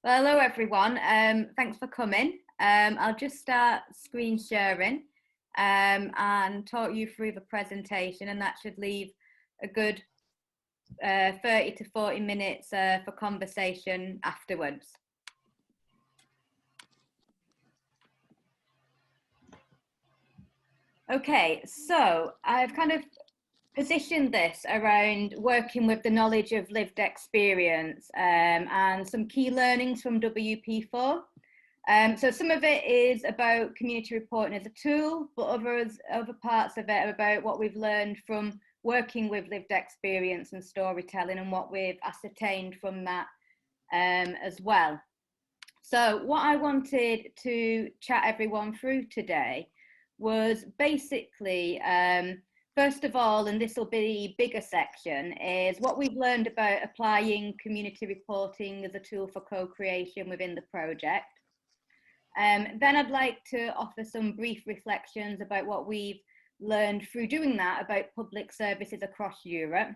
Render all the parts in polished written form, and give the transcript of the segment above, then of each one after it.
Well, hello everyone. Thanks for coming. I'll just start screen sharing and talk you through the presentation, and that should leave a good 30 to 40 minutes for conversation afterwards. Okay, so I've kind of positioned this around working with the knowledge of lived experience and some key learnings from WP4. So some of it is about community reporting as a tool, but other parts of it are about what we've learned from working with lived experience and storytelling and what we've ascertained from that as well. So what I wanted to chat everyone through today was basically, first of all, and this will be the bigger section, is what we've learned about applying community reporting as a tool for co-creation within the project. Then I'd like to offer some brief reflections about what we've learned through doing that about public services across Europe.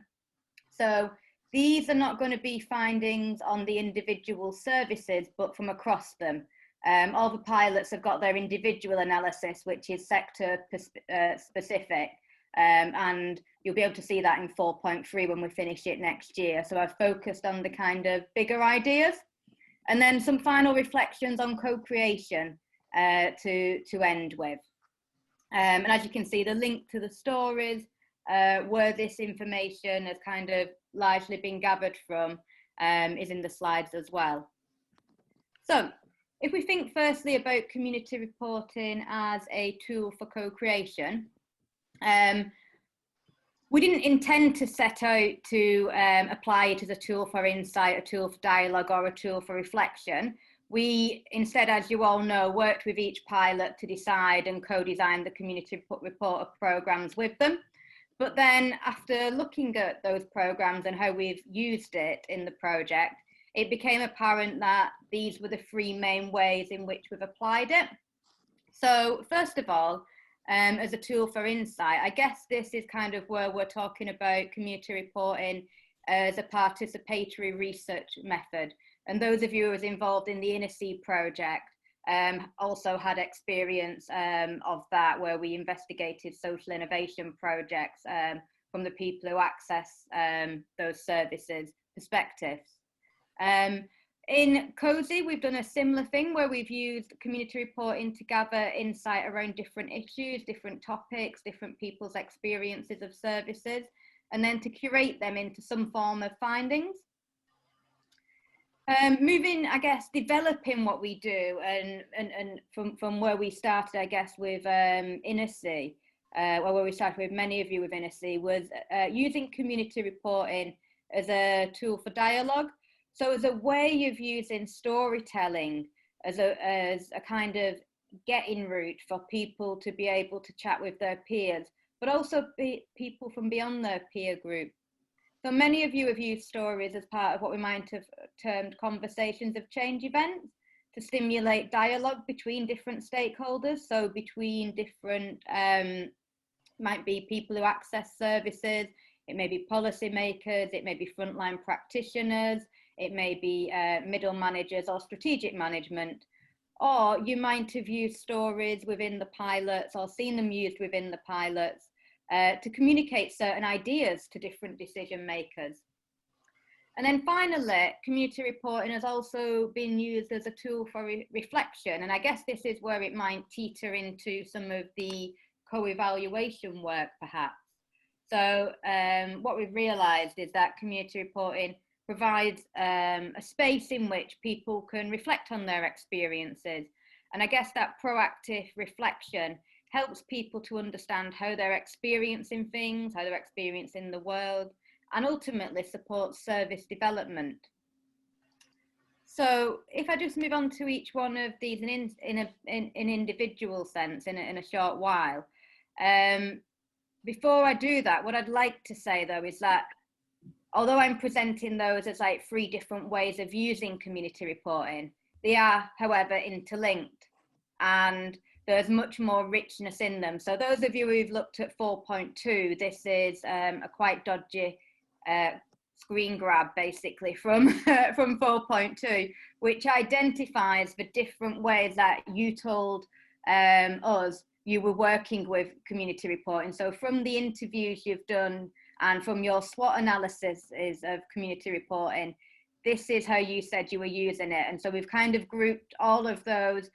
So these are not going to be findings on the individual services, but from across them. All the pilots have got their individual analysis, which is sector specific, and you'll be able to see that in 4.3 when we finish it next year. So I've focused on the kind of bigger ideas, and then some final reflections on co-creation to end with. And as you can see, the link to the stories where this information has kind of largely been gathered from is in the slides as well. So if we think firstly about community reporting as a tool for co-creation, we didn't intend to set out to apply it as a tool for insight, a tool for dialogue, or a tool for reflection. We instead, as you all know, worked with each pilot to decide and co-design the community report programs with them. But then after looking at those programs and how we've used it in the project, it became apparent that these were the three main ways in which we've applied it. So first of all, as a tool for insight, I guess this is kind of where we're talking about community reporting as a participatory research method. And those of you who was involved in the CoSIE project also had experience of that, where we investigated social innovation projects from the people who access those services perspectives. In CoSIE, we've done a similar thing where we've used community reporting to gather insight around different issues, different topics, different people's experiences of services, and then to curate them into some form of findings. Moving, I guess, developing what we do and from where we started, I guess, with CoSIE, or where we started with many of you with CoSIE, was using community reporting as a tool for dialogue. So as a way of using storytelling as a kind of get-in route for people to be able to chat with their peers, but also people from beyond their peer group. So many of you have used stories as part of what we might have termed conversations of change events to stimulate dialogue between different stakeholders. So between different, might be people who access services, it may be policymakers, it may be frontline practitioners, it may be middle managers or strategic management. Or you might have used stories within the pilots or seen them used within the pilots to communicate certain ideas to different decision makers. And then finally, community reporting has also been used as a tool for reflection. And I guess this is where it might teeter into some of the co-evaluation work, perhaps. So what we've realized is that community reporting provides a space in which people can reflect on their experiences. And I guess that proactive reflection helps people to understand how they're experiencing things, how they're experiencing the world, and ultimately supports service development. So if I just move on to each one of these in an individual sense in a short while, before I do that, what I'd like to say though is that although I'm presenting those as like three different ways of using community reporting, they are, however, interlinked, and there's much more richness in them. So those of you who've looked at 4.2, this is a quite dodgy screen grab basically from from 4.2, which identifies the different ways that you told us you were working with community reporting. So from the interviews you've done and from your SWOT analysis of community reporting, this is how you said you were using it. And so we've kind of grouped all of those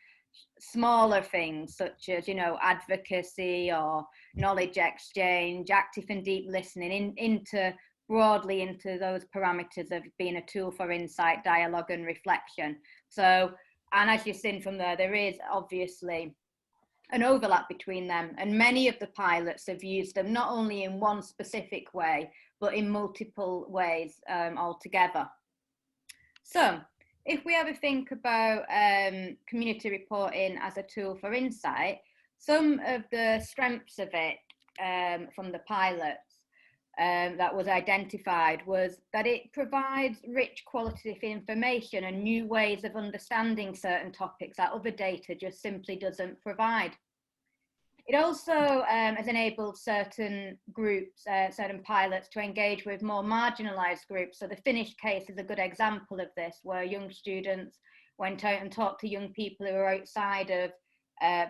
smaller things such as, you know, advocacy or knowledge exchange, active and deep listening into broadly into those parameters of being a tool for insight, dialogue and reflection. So, and as you've seen from there is obviously an overlap between them, and many of the pilots have used them not only in one specific way, but in multiple ways altogether. So if we ever think about community reporting as a tool for insight, some of the strengths of it from the pilots that was identified was that it provides rich qualitative information and new ways of understanding certain topics that other data just simply doesn't provide. It also has enabled certain groups, certain pilots to engage with more marginalised groups. So the Finnish case is a good example of this, where young students went out and talked to young people who are outside of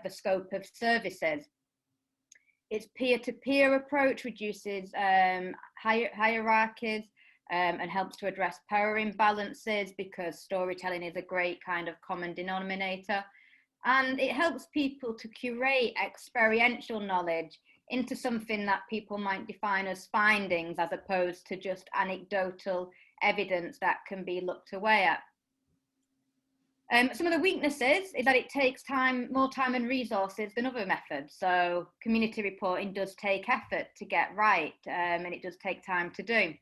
the scope of services. Its peer-to-peer approach reduces hierarchies and helps to address power imbalances, because storytelling is a great kind of common denominator. And it helps people to curate experiential knowledge into something that people might define as findings, as opposed to just anecdotal evidence that can be looked away at. Some of the weaknesses is that it takes more time and resources than other methods. So community reporting does take effort to get right, and it does take time to do.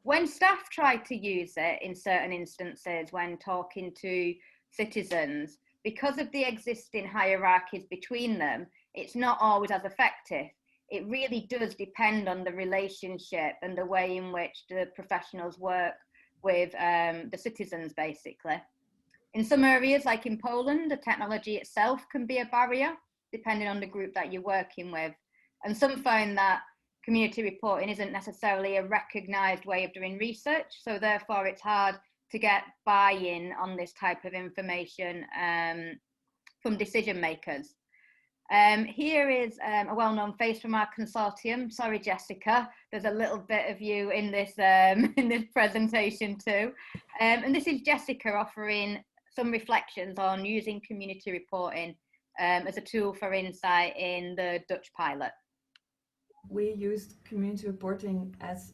When staff try to use it in certain instances when talking to citizens, because of the existing hierarchies between them, it's not always as effective. It really does depend on the relationship and the way in which the professionals work with the citizens, basically. In some areas, like in Poland, the technology itself can be a barrier, depending on the group that you're working with. And some find that community reporting isn't necessarily a recognised way of doing research, so therefore it's hard to get buy-in on this type of information from decision makers. Here is a well-known face from our consortium. Sorry, Jessica, there's a little bit of you in this presentation too. And this is Jessica offering some reflections on using community reporting as a tool for insight in the Dutch pilot. We used community reporting as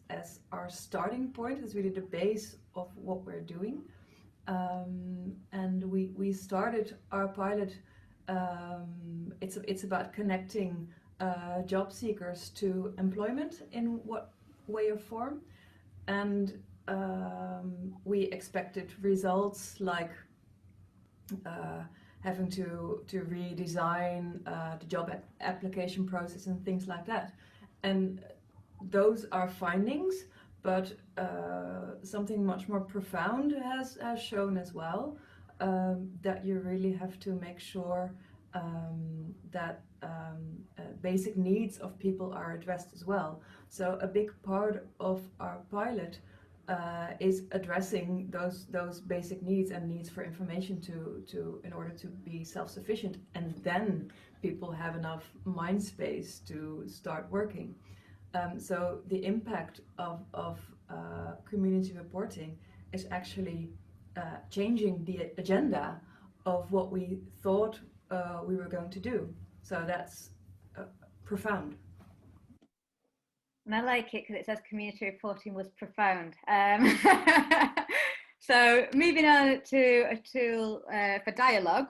our starting point, as really the base of what we're doing. And we started our pilot. It's about connecting job seekers to employment in what way or form. And we expected results like having to redesign the job application process and things like that. And those are findings, but something much more profound has shown as well, that you really have to make sure that basic needs of people are addressed as well. So a big part of our pilot is addressing those basic needs and needs for information in order to be self-sufficient, and then people have enough mind space to start working. So the impact of community reporting is actually changing the agenda of what we thought we were going to do. So that's profound. And I like it because it says community reporting was profound. So moving on to a tool for dialogue.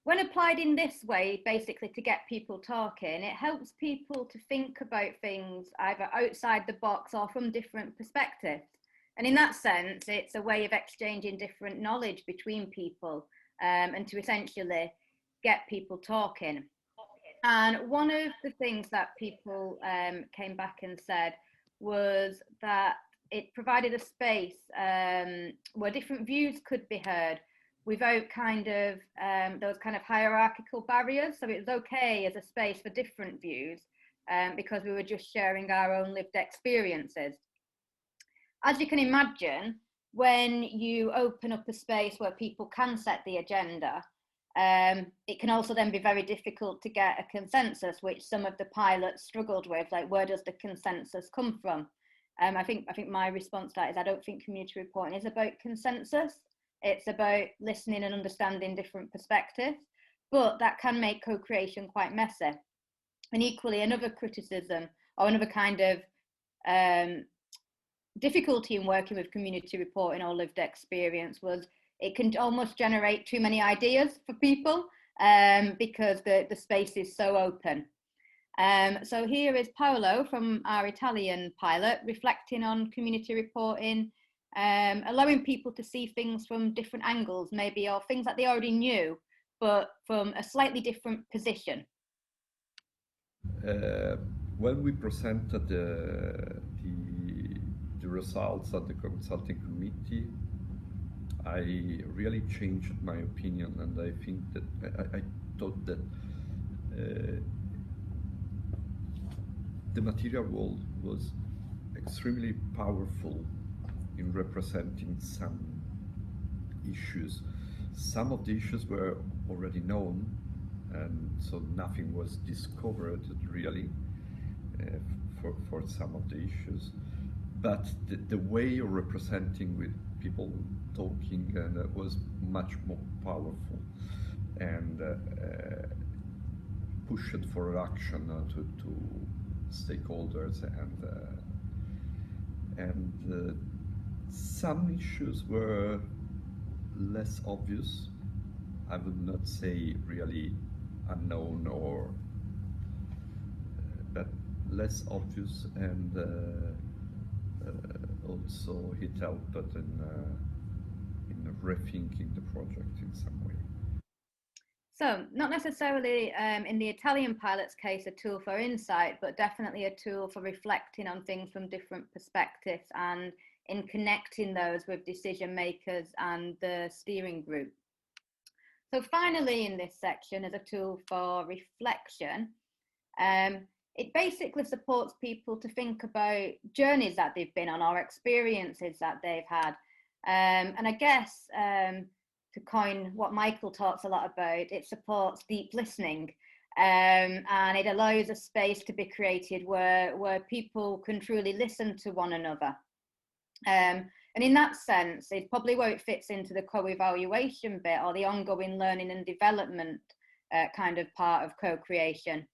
When applied in this way, basically to get people talking, it helps people to think about things either outside the box or from different perspectives. And in that sense, it's a way of exchanging different knowledge between people and to essentially get people talking. And one of the things that people came back and said was that it provided a space where different views could be heard without kind of those kind of hierarchical barriers. So it was okay as a space for different views, because we were just sharing our own lived experiences. As you can imagine, when you open up a space where people can set the agenda, it can also then be very difficult to get a consensus, which some of the pilots struggled with, like where does the consensus come from? I think my response to that is I don't think community reporting is about consensus. It's about listening and understanding different perspectives, but that can make co-creation quite messy. And equally, another criticism or another kind of difficulty in working with community reporting or lived experience was it can almost generate too many ideas for people because the space is so open. So here is Paolo from our Italian pilot reflecting on community reporting, allowing people to see things from different angles, maybe, or things that they already knew, but from a slightly different position. When we presented the results at the consulting committee, I really changed my opinion, and I think that I thought that the material world was extremely powerful in representing some issues. Some of the issues were already known, and so nothing was discovered really for some of the issues. But the way of representing with people talking was much more powerful and pushed for action to stakeholders, and some issues were less obvious. I would not say really unknown or but less obvious, and also it helped in rethinking the project in some way. So not necessarily in the Italian pilot's case a tool for insight, but definitely a tool for reflecting on things from different perspectives and in connecting those with decision makers and the steering group. So finally in this section is a tool for reflection. It basically supports people to think about journeys that they've been on or experiences that they've had. And I guess to coin what Michael talks a lot about, it supports deep listening, and it allows a space to be created where people can truly listen to one another. And in that sense, it's probably where it fits into the co-evaluation bit or the ongoing learning and development kind of part of co-creation.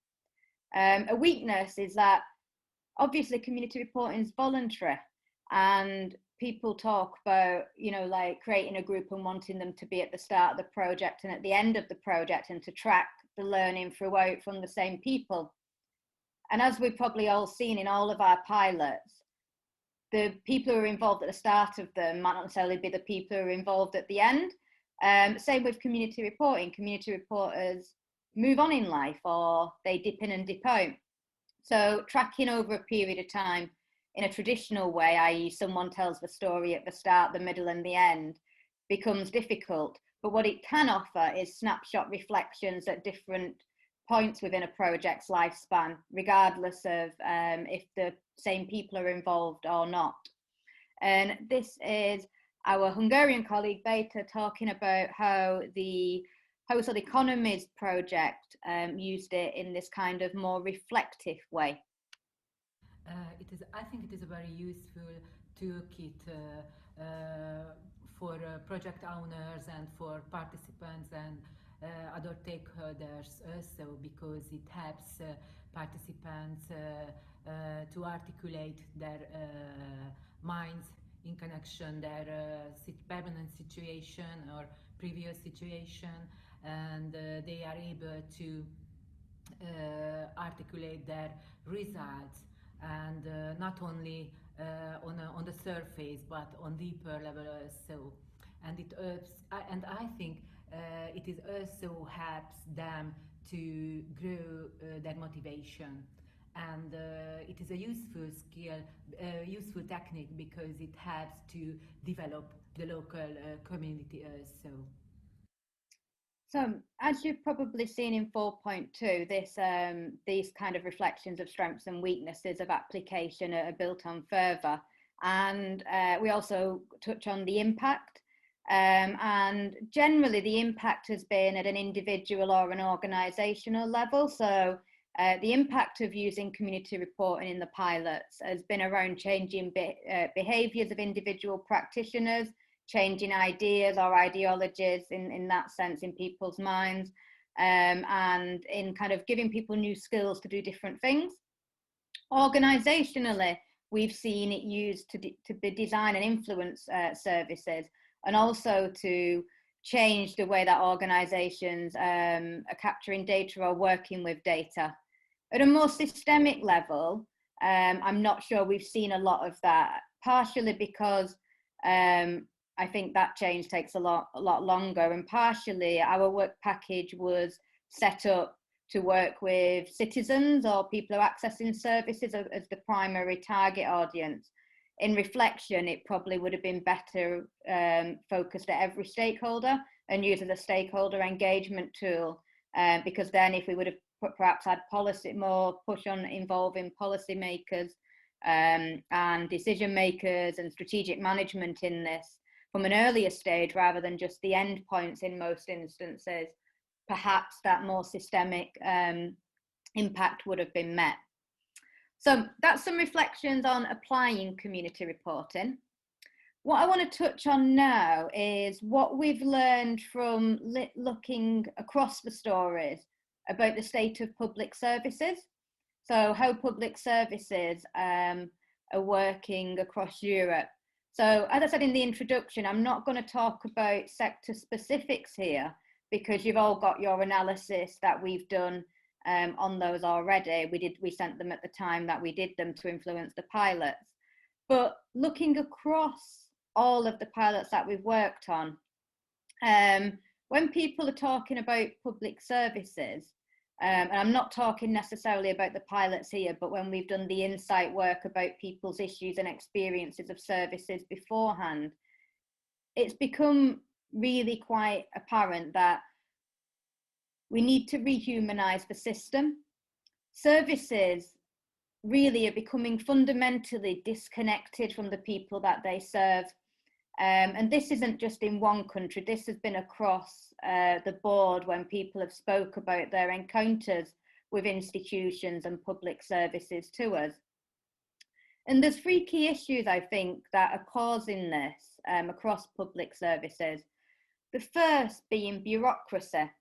A weakness is that obviously community reporting is voluntary, and people talk about, you know, like creating a group and wanting them to be at the start of the project and at the end of the project and to track the learning throughout from the same people. And as we've probably all seen in all of our pilots, the people who are involved at the start of them might not necessarily be the people who are involved at the end. Same with community reporting. Community reporters move on in life or they dip in and dip out. So tracking over a period of time in a traditional way, i.e. someone tells the story at the start, the middle and the end, becomes difficult. But what it can offer is snapshot reflections at different points within a project's lifespan, regardless of if the same people are involved or not. And this is our Hungarian colleague Beta talking about how the Household Economies project used it in this kind of more reflective way. I think it is a very useful toolkit for project owners and for participants and other stakeholders also, because it helps participants to articulate their minds in connection their permanent situation or previous situation, and they are able to articulate their results, and not only on the surface but on deeper level also. And I think it is also helps them to grow their motivation, and it is a useful skill, useful technique, because it helps to develop the local community also. So, as you've probably seen in 4.2, these kind of reflections of strengths and weaknesses of application are built on further. And we also touch on the impact. And generally, the impact has been at an individual or an organisational level. So, the impact of using community reporting in the pilots has been around changing behaviours of individual practitioners, changing ideas or ideologies in that sense in people's minds, and in kind of giving people new skills to do different things. Organisationally, we've seen it used to design and influence services, and also to change the way that organisations are capturing data or working with data. At a more systemic level, I'm not sure we've seen a lot of that, partially because I think that change takes a lot longer, and partially our work package was set up to work with citizens or people who are accessing services as the primary target audience. In reflection, it probably would have been better focused at every stakeholder and used as a stakeholder engagement tool, because then if we would have perhaps had more push on involving policymakers and decision makers and strategic management in this from an earlier stage rather than just the end points in most instances, perhaps that more systemic impact would have been met. So that's some reflections on applying community reporting. What I want to touch on now is what we've learned from looking across the stories about the state of public services. So how public services are working across Europe. So as I said in the introduction, I'm not going to talk about sector specifics here because you've all got your analysis that we've done on those already. We sent them at the time that we did them to influence the pilots. But looking across all of the pilots that we've worked on, when people are talking about public services, and I'm not talking necessarily about the pilots here, but when we've done the insight work about people's issues and experiences of services beforehand, it's become really quite apparent that we need to rehumanise the system. Services really are becoming fundamentally disconnected from the people that they serve. And this isn't just in one country, this has been across the board when people have spoke about their encounters with institutions and public services to us. And there's three key issues, I think, that are causing this across public services. The first being bureaucracy,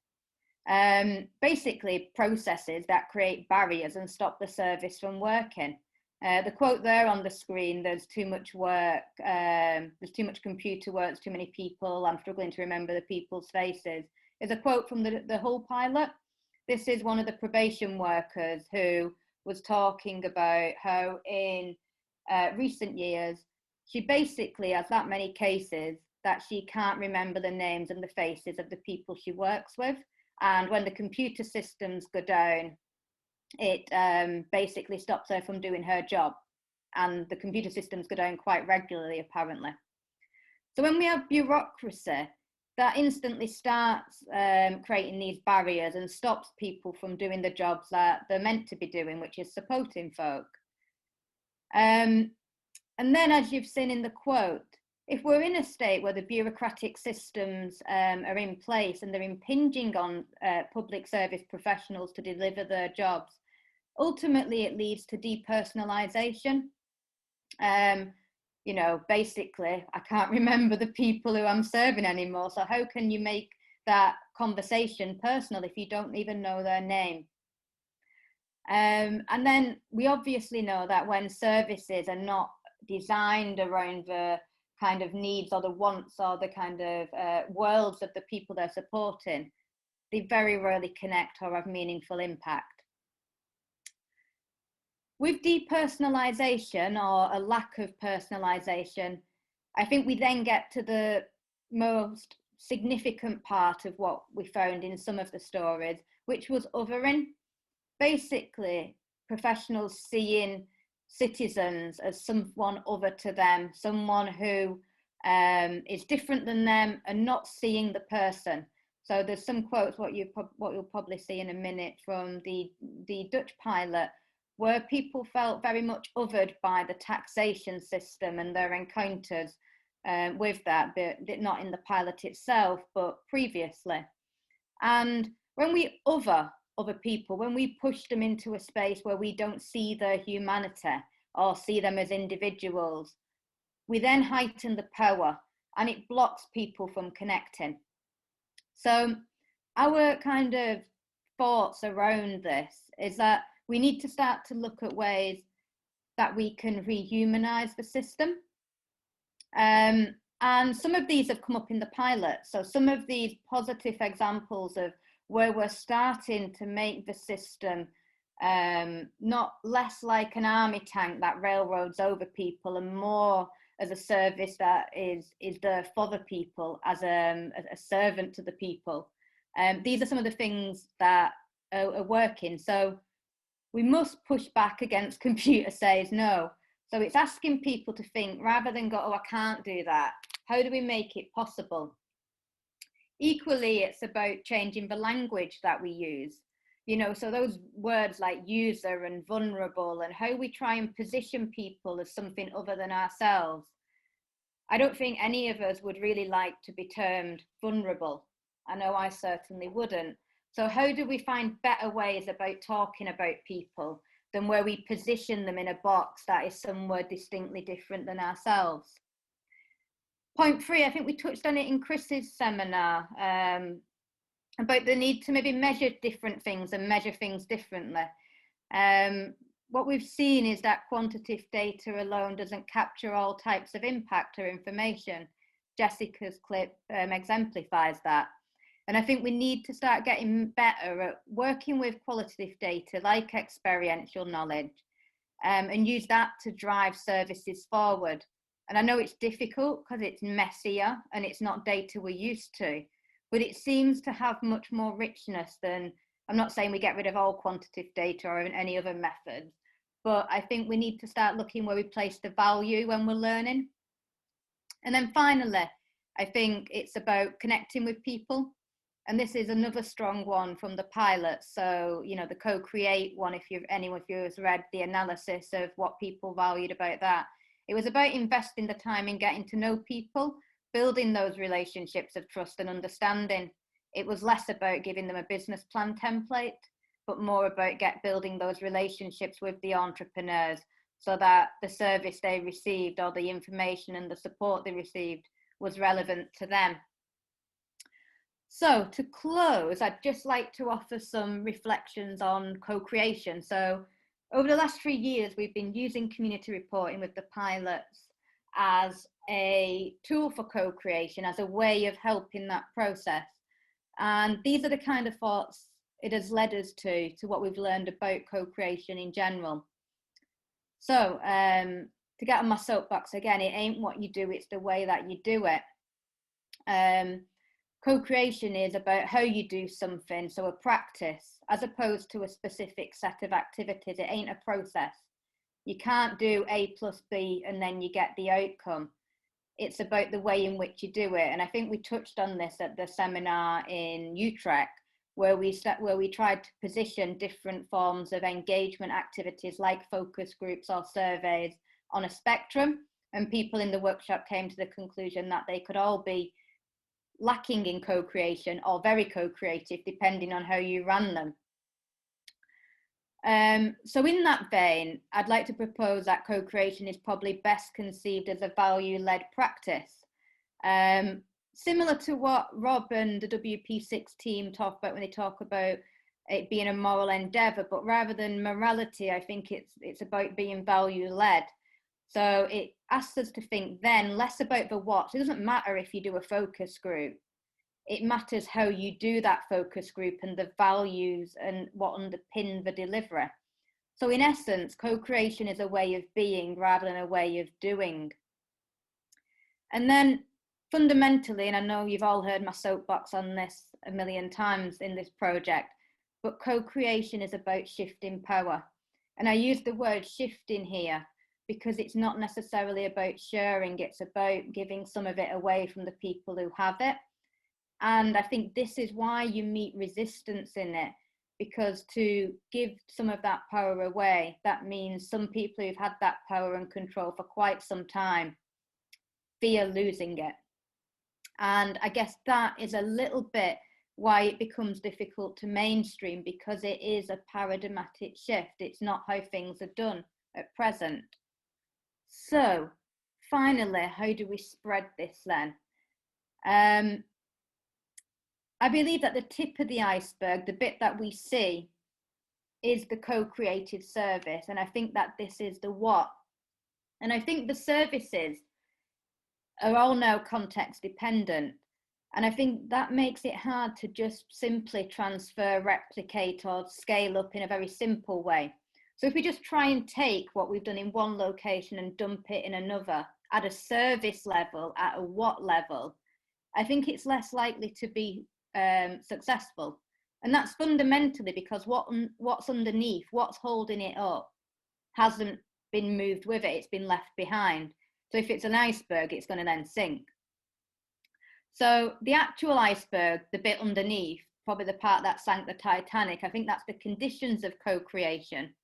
basically processes that create barriers and stop the service from working. The quote there on the screen, there's too much work, there's too much computer work, there's too many people, I'm struggling to remember the people's faces, is a quote from the Hull pilot. This is one of the probation workers who was talking about how in recent years, she basically has that many cases that she can't remember the names and the faces of the people she works with. And when the computer systems go down, it basically stops her from doing her job, and the computer systems go down quite regularly apparently. So when we have bureaucracy, that instantly starts creating these barriers and stops people from doing the jobs that they're meant to be doing, which is supporting folk. And then, as you've seen in the quote, if we're in a state where the bureaucratic systems are in place and they're impinging on public service professionals to deliver their jobs, ultimately it leads to depersonalization. You know, basically, I can't remember the people who I'm serving anymore. So how can you make that conversation personal if you don't even know their name? And then we obviously know that when services are not designed around the kind of needs or the wants or the kind of worlds of the people they're supporting, they very rarely connect or have meaningful impact. With depersonalization or a lack of personalization, I think we then get to the most significant part of what we found in some of the stories, which was othering. Basically, professionals seeing citizens as someone other to them, someone who is different than them, and not seeing the person. So there's some quotes, what you'll probably see in a minute, from the Dutch pilot, where people felt very much othered by the taxation system and their encounters with that, but not in the pilot itself, but previously. And when we other people, when we push them into a space where we don't see their humanity or see them as individuals, we then heighten the power, and it blocks people from connecting. So our kind of thoughts around this is that we need to start to look at ways that we can rehumanize the system. And some of these have come up in the pilot. So some of these positive examples of where we're starting to make the system not less like an army tank that railroads over people, and more as a service that is there for the people, as a servant to the people. These are some of the things that are working. So we must push back against computer says no. So it's asking people to think, rather than go, oh, I can't do that. How do we make it possible? Equally, it's about changing the language that we use. You know, so those words like user and vulnerable, and how we try and position people as something other than ourselves. I don't think any of us would really like to be termed vulnerable. I know I certainly wouldn't. So how do we find better ways about talking about people than where we position them in a box that is somewhere distinctly different than ourselves? Point 3, I think we touched on it in Chris's seminar, about the need to maybe measure different things and measure things differently. What we've seen is that quantitative data alone doesn't capture all types of impact or information. Jessica's clip exemplifies that. And I think we need to start getting better at working with qualitative data like experiential knowledge, and use that to drive services forward. And I know it's difficult because it's messier and it's not data we're used to, but it seems to have much more richness than, I'm not saying we get rid of all quantitative data or any other methods, but I think we need to start looking where we place the value when we're learning. And then finally, I think it's about connecting with people. And this is another strong one from the pilot. So, you know, the co-create one, if anyone of you has read the analysis of what people valued about that, it was about investing the time in getting to know people, building those relationships of trust and understanding. It was less about giving them a business plan template, but more about building those relationships with the entrepreneurs, so that the service they received or the information and the support they received was relevant to them. So to close, I'd just like to offer some reflections on co-creation. So over the last 3 years, we've been using community reporting with the pilots as a tool for co-creation, as a way of helping that process. And these are the kind of thoughts it has led us to what we've learned about co-creation in general. So to get on my soapbox again, it ain't what you do, it's the way that you do it. Co-creation is about how you do something, so a practice, as opposed to a specific set of activities. It ain't a process. You can't do A plus B and then you get the outcome. It's about the way in which you do it. And I think we touched on this at the seminar in Utrecht, where we tried to position different forms of engagement activities like focus groups or surveys on a spectrum. And people in the workshop came to the conclusion that they could all be lacking in co-creation or very co-creative, depending on how you ran them. So in that vein, I'd like to propose that co-creation is probably best conceived as a value-led practice. Similar to what Rob and the WP6 team talk about when they talk about it being a moral endeavour, but rather than morality, I think it's about being value-led. So it asks us to think then less about the what. So it doesn't matter if you do a focus group. It matters how you do that focus group and the values and what underpin the delivery. So in essence, co-creation is a way of being rather than a way of doing. And then fundamentally, and I know you've all heard my soapbox on this a million times in this project, but co-creation is about shifting power. And I use the word shifting here because it's not necessarily about sharing, it's about giving some of it away from the people who have it. And I think this is why you meet resistance in it, because to give some of that power away, that means some people who've had that power and control for quite some time fear losing it. And I guess that is a little bit why it becomes difficult to mainstream, because it is a paradigmatic shift. It's not how things are done at present. So finally, how do we spread this then? I believe that the tip of the iceberg, the bit that we see, is the co-created service. And I think that this is the what. And I think the services are all now context dependent. And I think that makes it hard to just simply transfer, replicate, or scale up in a very simple way. So if we just try and take what we've done in one location and dump it in another at a service level, at a what level, I think it's less likely to be successful. And that's fundamentally because what's underneath, what's holding it up, hasn't been moved with it, it's been left behind. So if it's an iceberg, it's going to then sink. So the actual iceberg, the bit underneath, probably the part that sank the Titanic, I think that's the conditions of co-creation,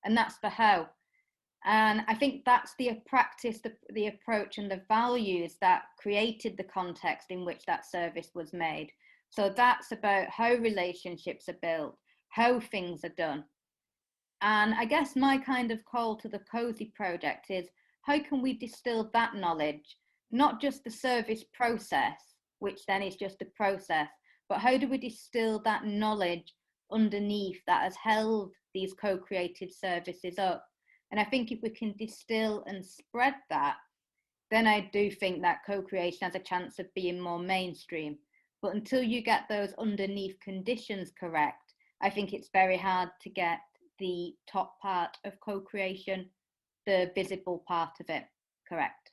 and that's the how. And I think that's the practice, the approach and the values that created the context in which that service was made. So that's about how relationships are built, how things are done. And I guess my kind of call to the CoSIE project is, how can we distill that knowledge, not just the service process, which then is just a process, but how do we distill that knowledge underneath that has held these co-created services up? And I think if we can distill and spread that, then I do think that co-creation has a chance of being more mainstream. But until you get those underneath conditions correct, I think it's very hard to get the top part of co-creation, the visible part of it, correct.